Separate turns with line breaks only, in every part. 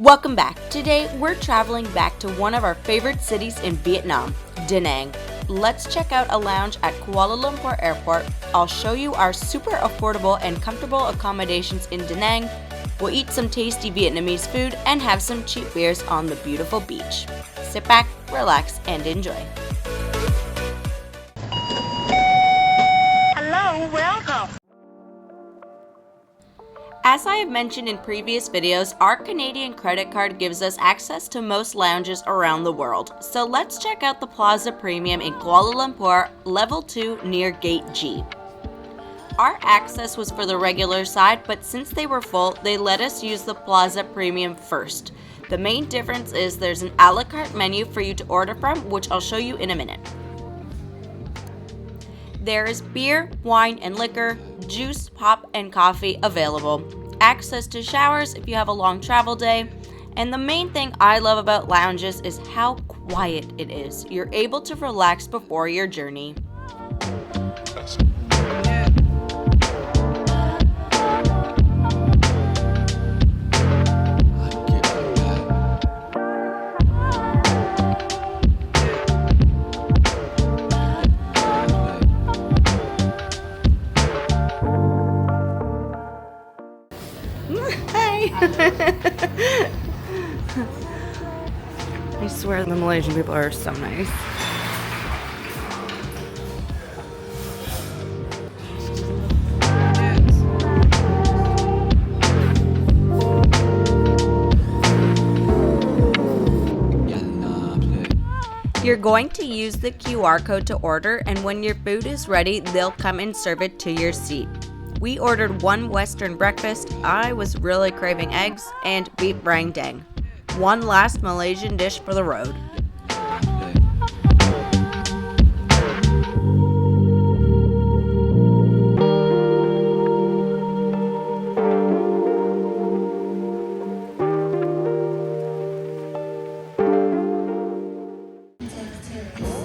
Welcome back. Today we're traveling back to one of our favorite cities in Vietnam, Da Nang. Let's check out a lounge at Kuala Lumpur Airport. I'll show you our super affordable and comfortable accommodations in Da Nang. We'll eat some tasty Vietnamese food and have some cheap beers on the beautiful beach. Sit back, relax, and enjoy.
Hello, welcome.
As I have mentioned in previous videos, our Canadian credit card gives us access to most lounges around the world. So let's check out the Plaza Premium in Kuala Lumpur, Level 2 near Gate G. Our access was for the regular side, but since they were full, they let us use the Plaza Premium first. The main difference is there's an a la carte menu for you to order from, which I'll show you in a minute. There is beer, wine, and liquor, juice, pop, and coffee available. Access to showers if you have a long travel day. And the main thing I love about lounges is how quiet it is. You're able to relax before your journey. I swear the Malaysian people are so nice. You're going to use the QR code to order, and when your food is ready, they'll come and serve it to your seat. We ordered one Western breakfast. I was really craving eggs and beef rendang. One last Malaysian dish for the road.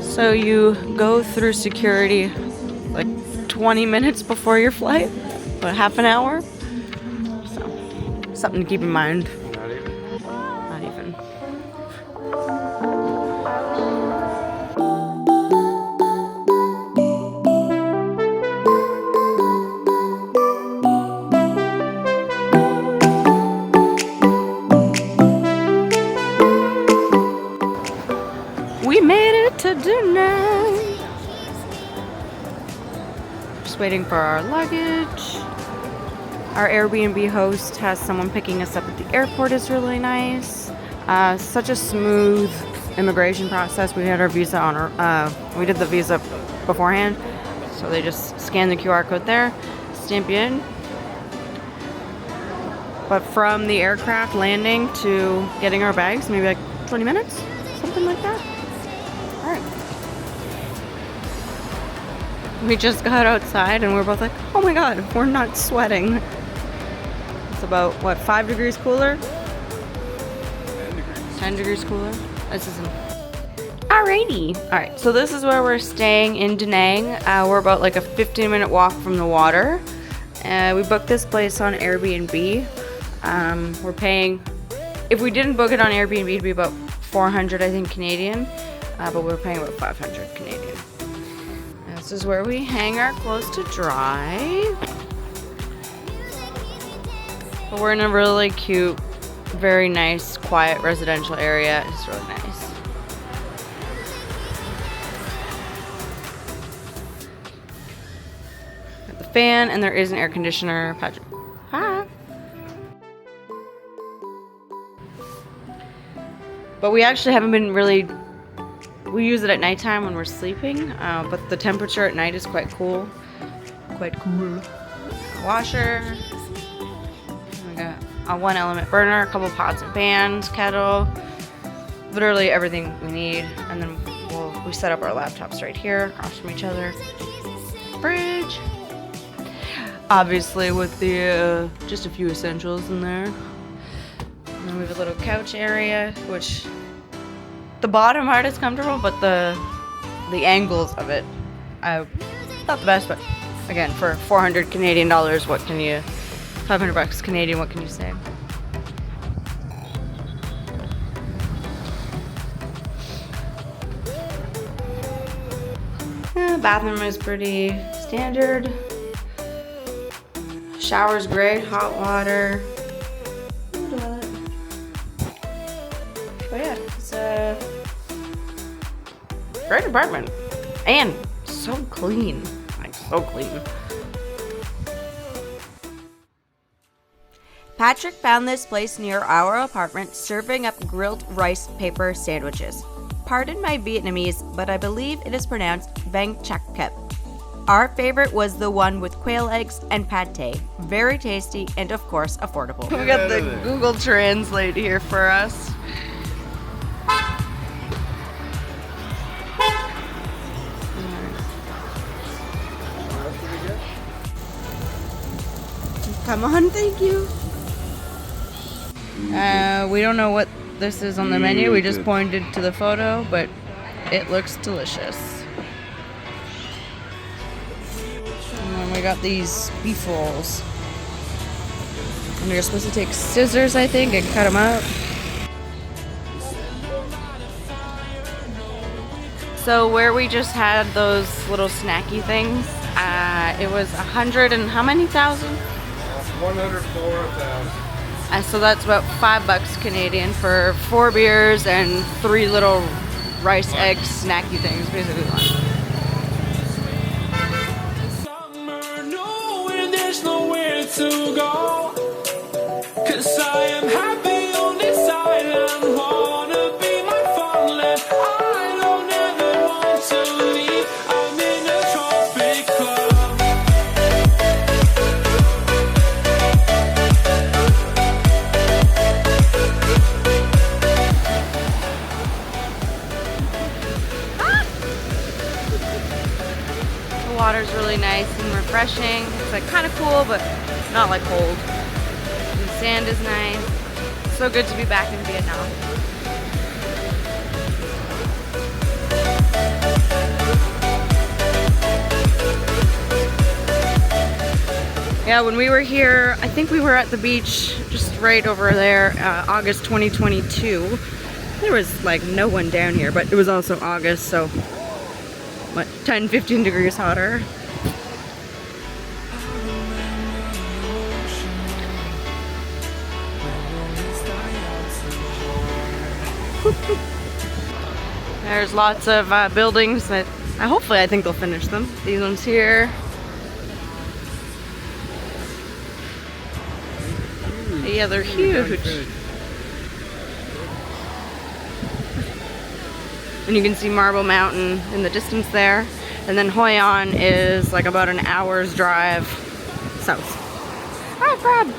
So you go through security like 20 minutes before your flight, about half an hour. So, something to keep in mind. Not even. We made it to dinner. Waiting for our luggage. Our Airbnb host has someone picking us up at the airport. Is really nice. Such a smooth immigration process. We had our visa on our, we did the visa beforehand, so they just scan the QR code there, stamp you in. But from the aircraft landing to getting our bags, maybe like 20 minutes, something like that. All right. We just got outside and we're both like, oh my god, we're not sweating. It's about, what, 5 degrees cooler? 10 degrees cooler? This isn't... Alrighty. Alright, so this is where we're staying in Da Nang. We're about like a 15-minute walk from the water. We booked this place on Airbnb. We're paying... If we didn't book it on Airbnb, it'd be about 400, I think, Canadian. But we're paying about 500 Canadian. This is where we hang our clothes to dry. But we're in a really cute, very nice, quiet residential area. It's really nice. Got the fan, and there is an air conditioner. Patrick. Hi. But we actually haven't been really... We use it at nighttime when we're sleeping, but the temperature at night is quite cool. Washer. We got a 1-element burner, a couple pots and pans, kettle, literally everything we need. And then we set up our laptops right here, across from each other. Fridge. Obviously with the just a few essentials in there. And then we have a little couch area, which the bottom part is comfortable, but the angles of it, not the best, but again, for 400 Canadian dollars, what can you, 500 bucks Canadian, what can you say? bathroom is pretty standard. Shower's great, hot water. But yeah, it's a great apartment. And so clean, like so clean. Patrick found this place near our apartment serving up grilled rice paper sandwiches. Pardon my Vietnamese, but I believe it is pronounced Vang Chak Kep. Our favorite was the one with quail eggs and pad thai. Very tasty and of course affordable. We got the Google Translate here for us. Come on, thank you. We don't know what this is on the menu. We just pointed to the photo, but it looks delicious. And then we got these beef rolls. And you're supposed to take scissors, I think, and cut them up. So where we just had those little snacky things, it was 100 and how many thousand?
104,000.
So that's about $5 Canadian for 4 beers and 3 little rice, egg, snacky things, basically lunch.
Summer, knowing there's nowhere to go, 'cause I am happy on this island, wanna be my farmland. I don't ever want to leave, I'm in a tropic club.
The water's really nice and refreshing. It's like kind of cool, but not like cold. The sand is nice. So good to be back in Vietnam. Yeah, when we were here, I think we were at the beach just right over there, August 2022. There was like no one down here, but it was also August, so what, 10-15 degrees hotter. There's lots of buildings that hopefully I think they'll finish them. These ones here. Yeah, they're huge. And you can see Marble Mountain in the distance there. And then Hoi An is like about an hour's drive south. Ah, crab!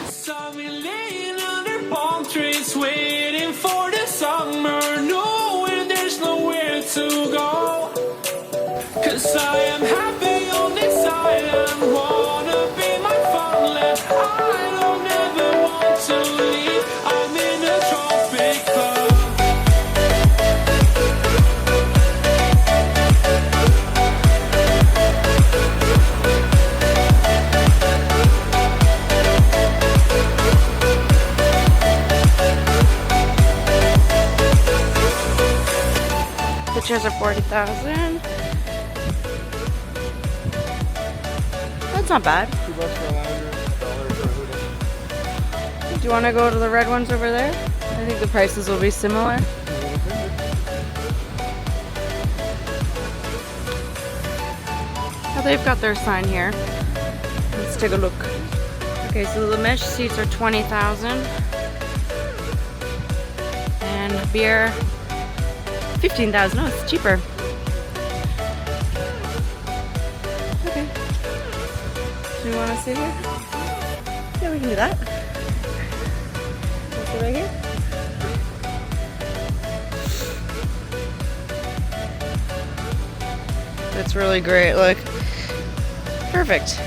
Saw me laying under palm trees, waiting for the summer, knowing there's nowhere to go, 'cause I am happy on this island, wanna be my farmland. I don't ever want to leave, I'm in a tropic club.
The chairs are 40,000. That's not bad.
$2 for a lounger, $1 for a hoodie.
Do you want to go to the red ones over there? I think the prices will be similar. Oh, they've got their sign here. Let's take a look. Okay, so the mesh seats are 20,000. And beer, 15,000. Oh, it's cheaper. Okay. Do you want to sit here? Yeah, we can do that. Let's sit right here. That's really great. Look. Perfect.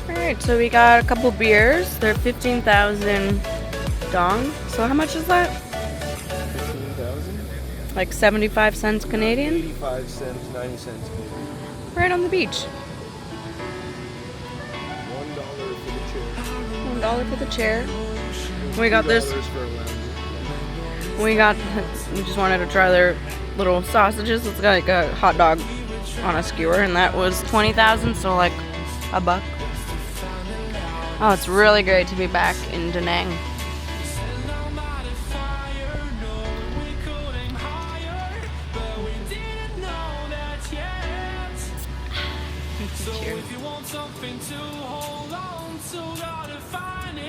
Alright, so we got a couple beers. They're 15,000 dong. So how much is that?
15,000?
Like 75 cents Canadian?
85 cents, 90 cents Canadian.
Right on the beach.
$1 for the chair.
$1 for the chair. We got this.
$2 for a lounge.
We just wanted to try their little sausages. It's got like a hot dog on a skewer, and that was 20,000, so like $1. Oh, it's really great to be back in Da Nang.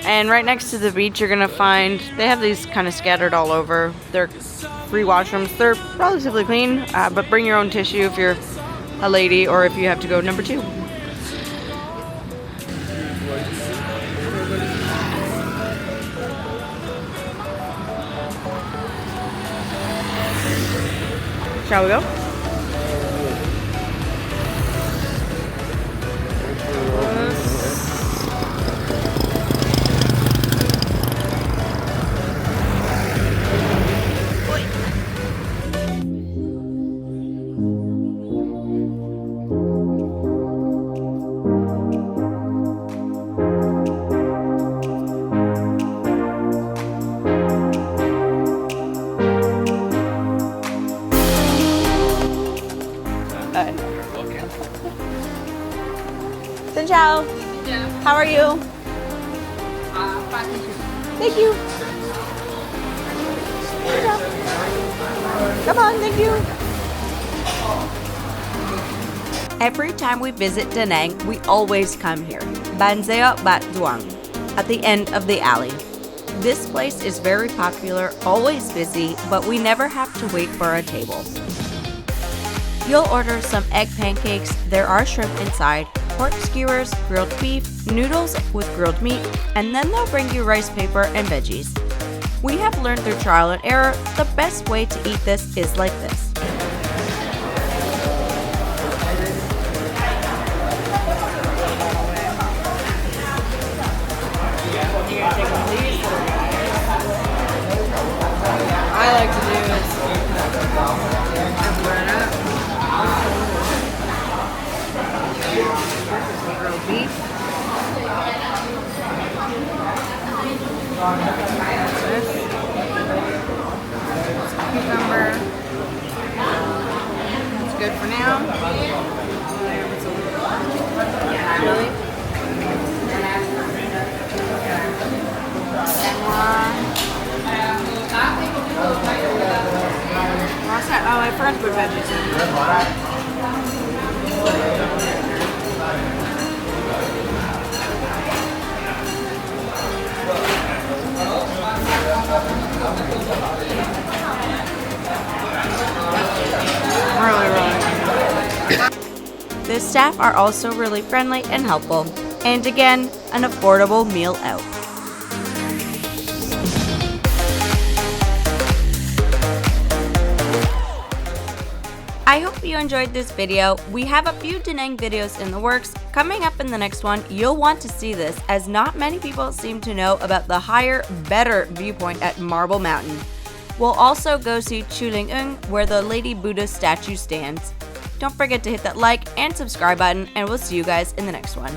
And right next to the beach, you're gonna find, they have these kind of scattered all over. They're free washrooms. They're relatively clean, but bring your own tissue if you're a lady or if you have to go number 2. Shall we go? Xin chào. How are you? Thank you. Come on, thank you. Every time we visit Da Nang, we always come here, Ban Seo Bat Duang, at the end of the alley. This place is very popular, always busy, but we never have to wait for a table. You'll order some egg pancakes, there are shrimp inside, pork skewers, grilled beef, noodles with grilled meat, and then they'll bring you rice paper and veggies. We have learned through trial and error, the best way to eat this is like this. I like to do this. Grilled beef. Cucumber. That's good for now. Chili. Oh, I forgot to put veggies in. The staff are also really friendly and helpful. And again, an affordable meal out. I hope you enjoyed this video. We have a few Da Nang videos in the works. Coming up in the next one, you'll want to see this, as not many people seem to know about the higher, better viewpoint at Marble Mountain. We'll also go see Chuling where the Lady Buddha statue stands. Don't forget to hit that like and subscribe button, and we'll see you guys in the next one.